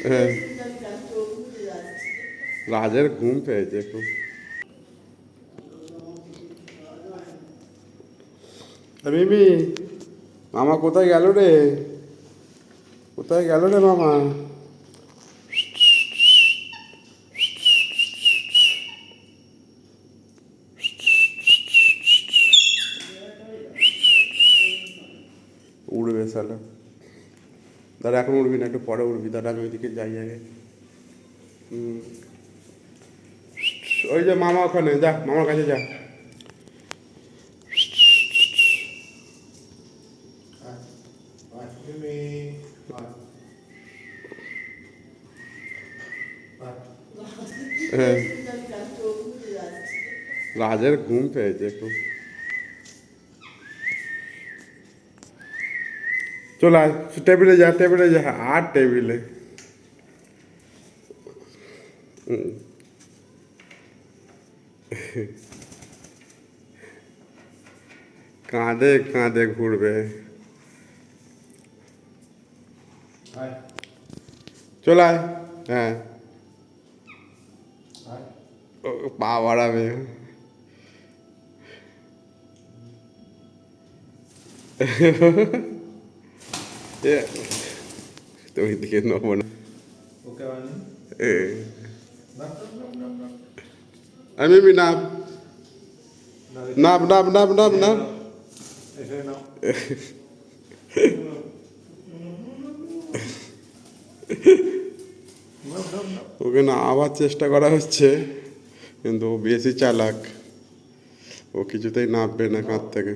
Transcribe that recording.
হ্যাঁ, রাজের ঘুম পেয়েছে খুব। মিমি, মামা কোথায় গেল রে? কোথায় গেল রে মামা? উড়বে শালা। দাঁড়া, এখন উড়বি না, একটু পরে উড়বি। দাঁড়া, আমি ওইদিকে যাই আগে। ওই যে মামা ওখানে, যা মামার কাছে যা। হ্যাঁ, রাজের ঘুম পেয়েছে খুব। চল আয়, টেবিলে যা, টেবিলে যা, আর টেবিলে। কাঁধে কাঁধে ঘুরবে। চল আয়। হ্যাঁ, পা বাড়াবে। তো ওইদিকে নেবো না। আমি নাপ নাপ নাপ নাপ নাপ নাপ। ওকে না আবার চেষ্টা করা হচ্ছে, কিন্তু ও বেশি চালাক। ও কিছুতেই নামবে না কাঁধ থেকে।